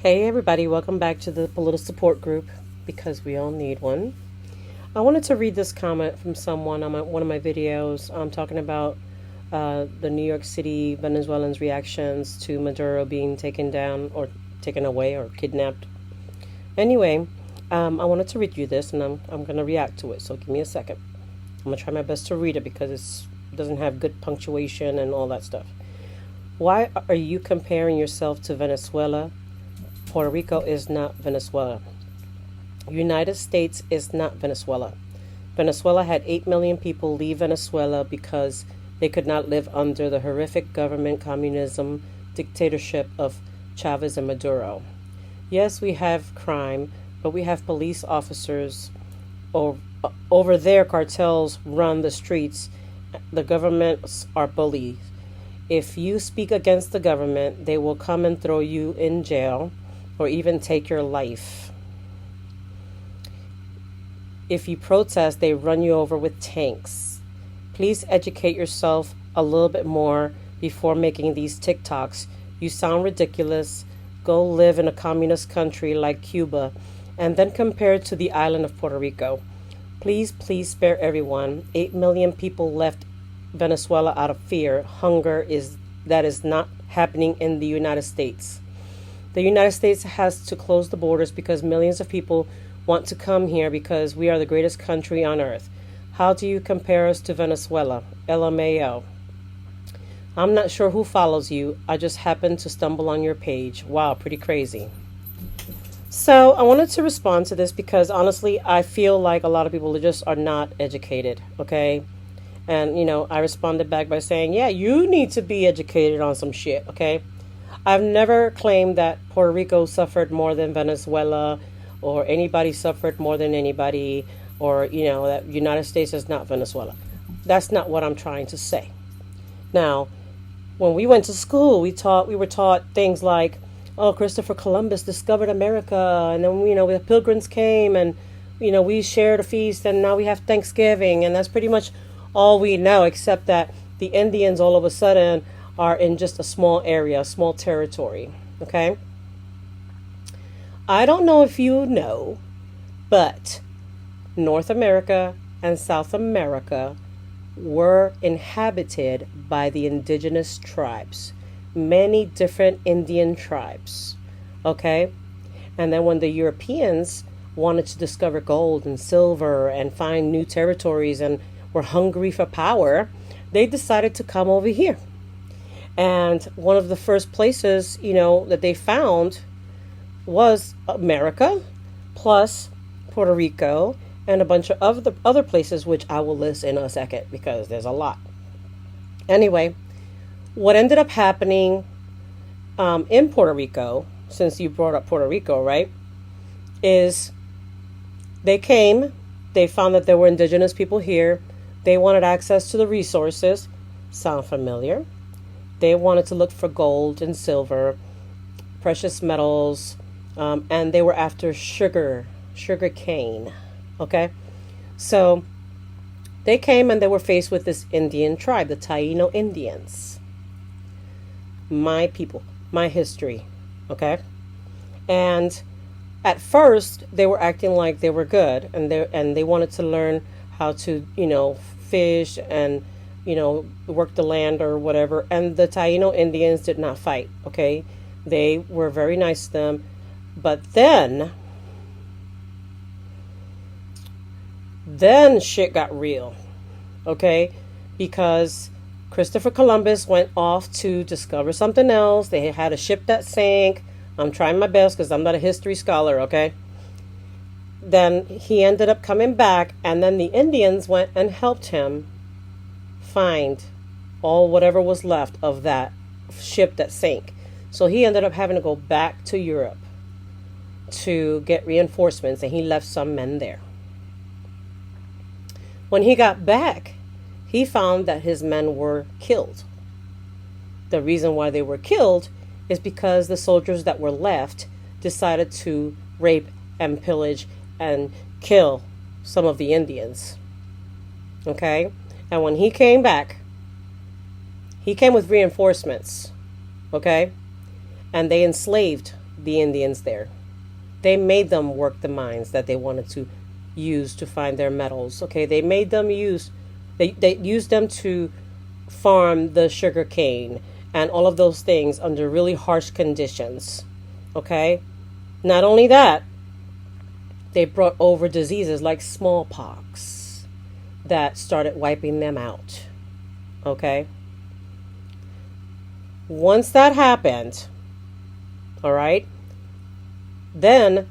Hey everybody, welcome back to the political support group because we all need one. I wanted to read this comment from someone on one of my videos. I'm talking about the New York City Venezuelans' reactions to Maduro being taken down or taken away or kidnapped. Anyway, I wanted to read you this and I'm going to react to it, so give me a second. I'm going to try my best to read it because it doesn't have good punctuation and all that stuff. Why are you comparing yourself to Venezuela? Puerto Rico is not Venezuela. United States is not Venezuela. Venezuela had 8 million people leave Venezuela because they could not live under the horrific government communism dictatorship of Chavez and Maduro. Yes, we have crime, but we have police officers. Over there, cartels run the streets. The governments are bullies. If you speak against the government, they will come and throw you in jail or even take your life. If you protest, they run you over with tanks. Please educate yourself a little bit more before making these TikToks. You sound ridiculous. Go live in a communist country like Cuba and then compare it to the island of Puerto Rico. Please spare everyone. 8 million people left Venezuela out of fear. That is not happening in the United States. The United States has to close the borders because millions of people want to come here because we are the greatest country on earth. How do you compare us to Venezuela? LMAO. I'm not sure who follows you. I just happened to stumble on your page. Wow, pretty crazy. So I wanted to respond to this because honestly, I feel like a lot of people just are not educated, okay? And, I responded back by saying, yeah, you need to be educated on some shit, okay? I've never claimed that Puerto Rico suffered more than Venezuela or anybody suffered more than anybody or, that United States is not Venezuela. That's not what I'm trying to say. Now, when we went to school, we were taught things like, oh, Christopher Columbus discovered America, and then, the pilgrims came and, we shared a feast and now we have Thanksgiving, and that's pretty much all we know, except that the Indians all of a sudden are in just a small area, a small territory, okay? I don't know if you know, but North America and South America were inhabited by the indigenous tribes, many different Indian tribes, okay? And then when the Europeans wanted to discover gold and silver and find new territories and were hungry for power, they decided to come over here. And one of the first places, that they found was America, plus Puerto Rico, and a bunch of other places, which I will list in a second because there's a lot. Anyway, what ended up happening in Puerto Rico, since you brought up Puerto Rico, right, is they came, they found that there were indigenous people here, they wanted access to the resources. Sound familiar? They wanted to look for gold and silver, precious metals, and they were after sugar cane. Okay? So they came and they were faced with this Indian tribe, the Taino Indians. My people, my history. Okay? And at first they were acting like they were good and they wanted to learn how to, fish and work the land or whatever. And the Taino Indians did not fight, okay? They were very nice to them. But then shit got real, okay? Because Christopher Columbus went off to discover something else. They had a ship that sank. I'm trying my best because I'm not a history scholar, okay? Then he ended up coming back, and then the Indians went and helped him find whatever was left of that ship that sank. So he ended up having to go back to Europe to get reinforcements, and he left some men there. When he got back, he found that his men were killed. The reason why they were killed is because the soldiers that were left decided to rape and pillage and kill some of the Indians. Okay? And when he came back, he came with reinforcements. Okay? And they enslaved the Indians there. They made them work the mines that they wanted to use to find their metals. Okay, they made them use, they used them to farm the sugar cane and all of those things under really harsh conditions. Okay, not only that, they brought over diseases like smallpox that started wiping them out. Okay, once that happened, all right, then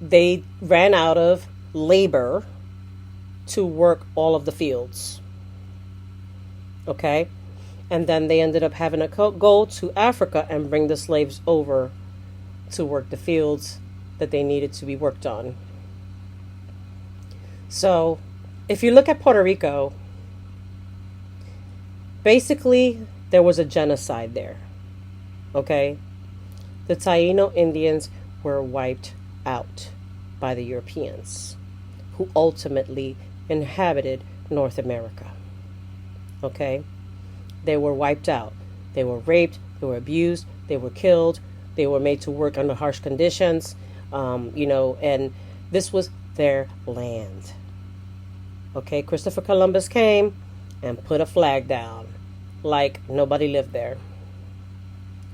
they ran out of labor to work all of the fields. Okay? And then they ended up having to go to Africa and bring the slaves over to work the fields that they needed to be worked on. So, if you look at Puerto Rico, basically there was a genocide there. Okay? The Taino Indians were wiped out by the Europeans, who ultimately inhabited North America. Okay? They were wiped out. They were raped, they were abused, they were killed, they were made to work under harsh conditions, and this was their land. Okay? Christopher Columbus came and put a flag down like nobody lived there.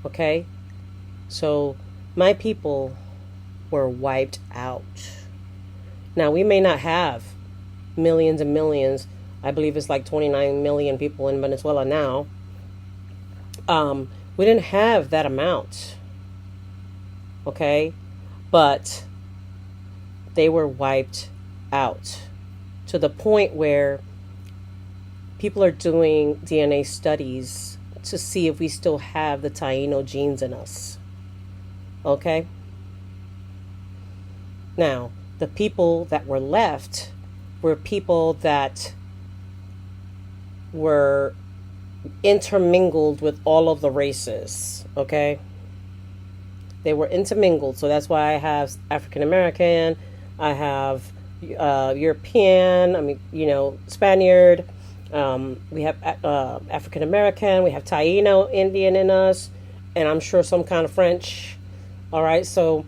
Okay? So, my people were wiped out. Now, we may not have millions and millions. I believe it's like 29 million people in Venezuela now. We didn't have that amount. Okay? But they were wiped out to the point where people are doing DNA studies to see if we still have the Taino genes in us. Okay? Now, the people that were left were people that were intermingled with all of the races. Okay? They were intermingled. So that's why I have African American, I have European, Spaniard, we have African American, we have Taino Indian in us, and I'm sure some kind of French. All right, so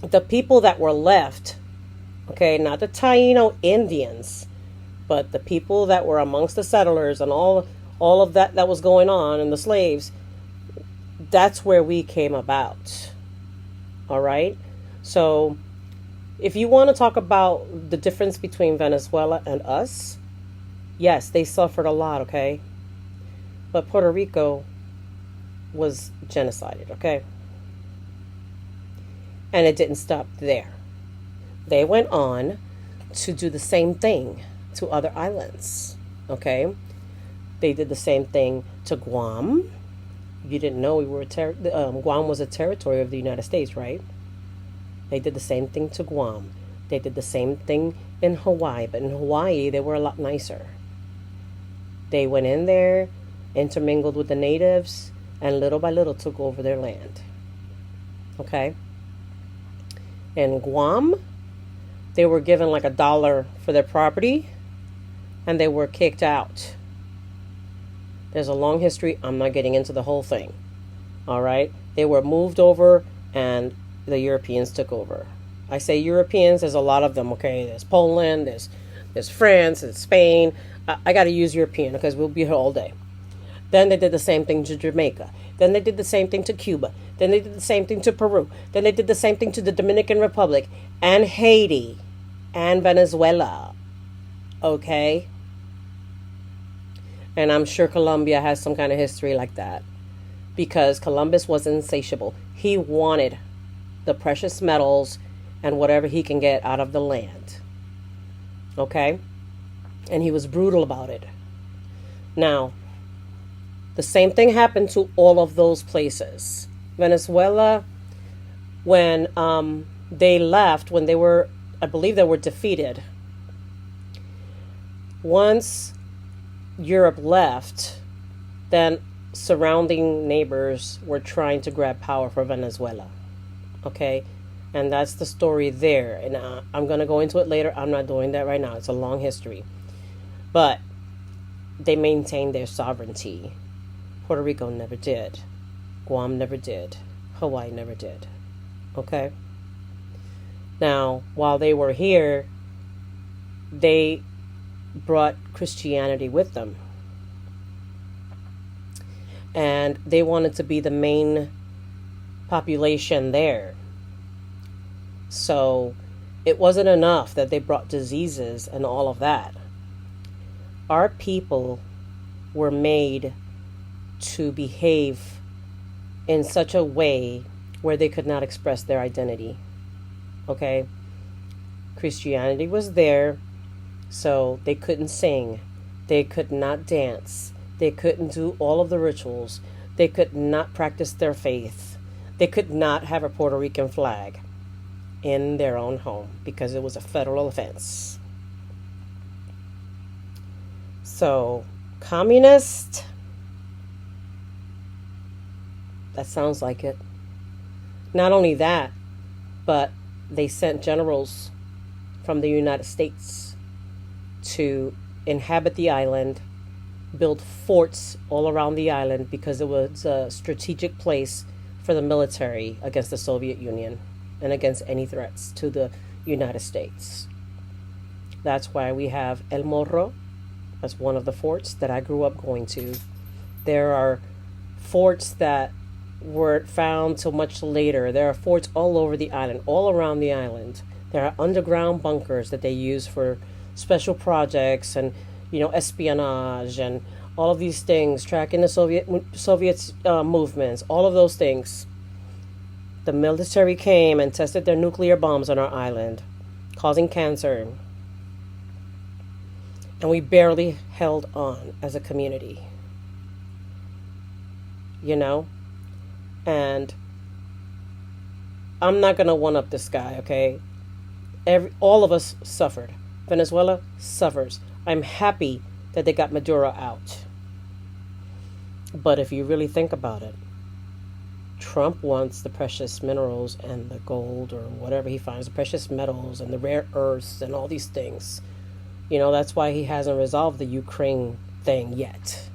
the people that were left, okay, not the Taino Indians, but the people that were amongst the settlers and all of that was going on, and the slaves, that's where we came about. All right, so if you want to talk about the difference between Venezuela and us, yes, they suffered a lot, okay? But Puerto Rico was genocided, okay? And it didn't stop there. They went on to do the same thing to other islands, okay? They did the same thing to Guam. You didn't know Guam was a territory of the United States, right? They did the same thing to Guam. They did the same thing in Hawaii, but in Hawaii, they were a lot nicer. They went in there, intermingled with the natives, and little by little took over their land. Okay? In Guam, they were given like $1 for their property, and they were kicked out. There's a long history. I'm not getting into the whole thing. All right? They were moved over, and the Europeans took over. I say Europeans, there's a lot of them, okay? There's Poland, there's France, there's Spain. I got to use European because we'll be here all day. Then they did the same thing to Jamaica. Then they did the same thing to Cuba. Then they did the same thing to Peru. Then they did the same thing to the Dominican Republic and Haiti and Venezuela. Okay? And I'm sure Colombia has some kind of history like that because Columbus was insatiable. He wanted the precious metals and whatever he can get out of the land. Okay? And he was brutal about it. Now, the same thing happened to all of those places. Venezuela, when they left, when they were, I believe they were defeated. Once Europe left, then surrounding neighbors were trying to grab power for Venezuela. Okay? And that's the story there. And I'm going to go into it later. I'm not doing that right now. It's a long history. But they maintained their sovereignty. Puerto Rico never did. Guam never did. Hawaii never did. Okay? Now, while they were here, they brought Christianity with them. And they wanted to be the main population there. So it wasn't enough that they brought diseases and all of that. Our people were made to behave in such a way where they could not express their identity. Okay? Christianity was there, so they couldn't sing. They could not dance. They couldn't do all of the rituals. They could not practice their faith. They could not have a Puerto Rican flag in their own home because it was a federal offense. So, communist, that sounds like it. Not only that, but they sent generals from the United States to inhabit the island, build forts all around the island because it was a strategic place for the military against the Soviet Union and against any threats to the United States. That's why we have El Morro as one of the forts that I grew up going to. There are forts that weren't found till much later. There are forts all over the island, all around the island. There are underground bunkers that they use for special projects and, espionage and all of these things, tracking the Soviets movements, all of those things. The military came and tested their nuclear bombs on our island, causing cancer. And we barely held on as a community. And I'm not going to one-up this guy, okay? All of us suffered. Venezuela suffers. I'm happy that they got Maduro out. But if you really think about it, Trump wants the precious minerals and the gold or whatever he finds, the precious metals and the rare earths and all these things. That's why he hasn't resolved the Ukraine thing yet.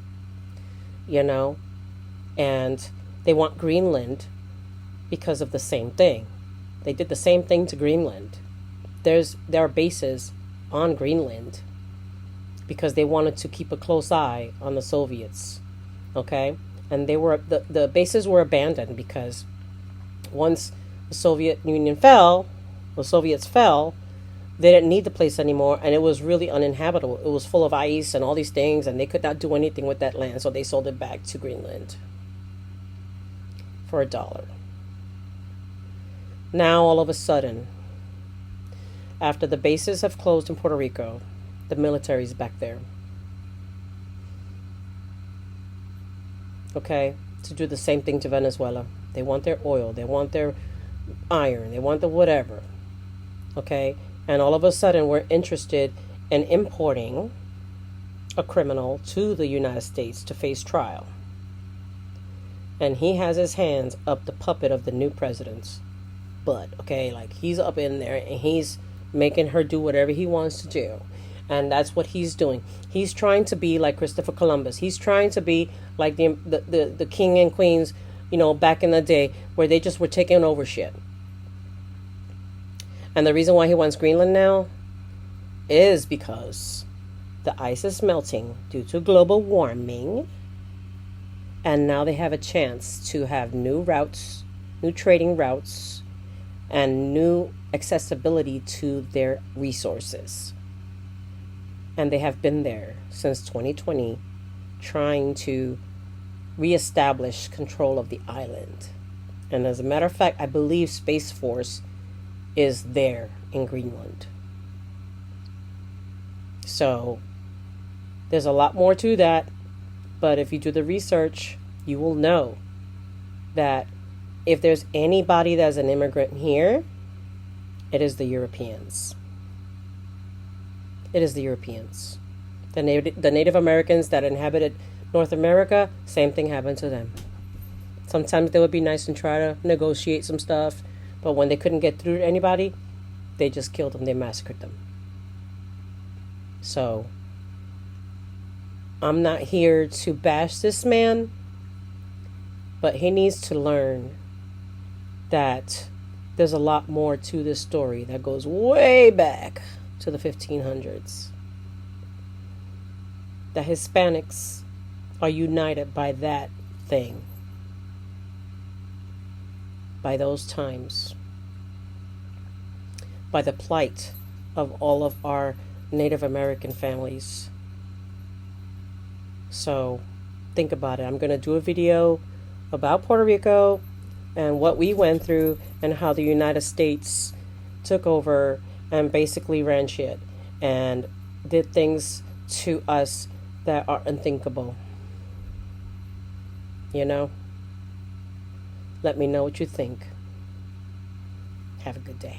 And they want Greenland because of the same thing. They did the same thing to Greenland. There are bases on Greenland because they wanted to keep a close eye on the Soviets. Okay? And the bases were abandoned because once the Soviet Union fell, the Soviets fell, they didn't need the place anymore, and it was really uninhabitable. It was full of ice and all these things, and they could not do anything with that land, so they sold it back to Greenland for $1. Now, all of a sudden, after the bases have closed in Puerto Rico, the military's back there. Okay? To do the same thing to Venezuela. They want their oil, they want their iron, they want the whatever. Okay? And all of a sudden, we're interested in importing a criminal to the United States to face trial. And he has his hands up the puppet of the new president's butt, okay? Like, he's up in there, and he's making her do whatever he wants to do. And that's what he's doing. He's trying to be like Christopher Columbus. He's trying to be like the king and queens, back in the day, where they just were taking over shit. And the reason why he wants Greenland now is because the ice is melting due to global warming. And now they have a chance to have new routes, new trading routes, and new accessibility to their resources. And they have been there since 2020, trying to reestablish control of the island. And as a matter of fact, I believe Space Force is there in Greenland. So there's a lot more to that, but if you do the research, you will know that if there's anybody that's an immigrant here, it is the Europeans. It is the Europeans. The Native Americans that inhabited North America, same thing happened to them. Sometimes they would be nice and try to negotiate some stuff, but when they couldn't get through to anybody, they just killed them. They massacred them. So, I'm not here to bash this man. But he needs to learn that there's a lot more to this story that goes way back to the 1500s. The Hispanics are united by that thing, by those times, by the plight of all of our Native American families. So think about it. I'm going to do a video about Puerto Rico and what we went through and how the United States took over and basically ran shit and did things to us that are unthinkable. You know? Let me know what you think. Have a good day.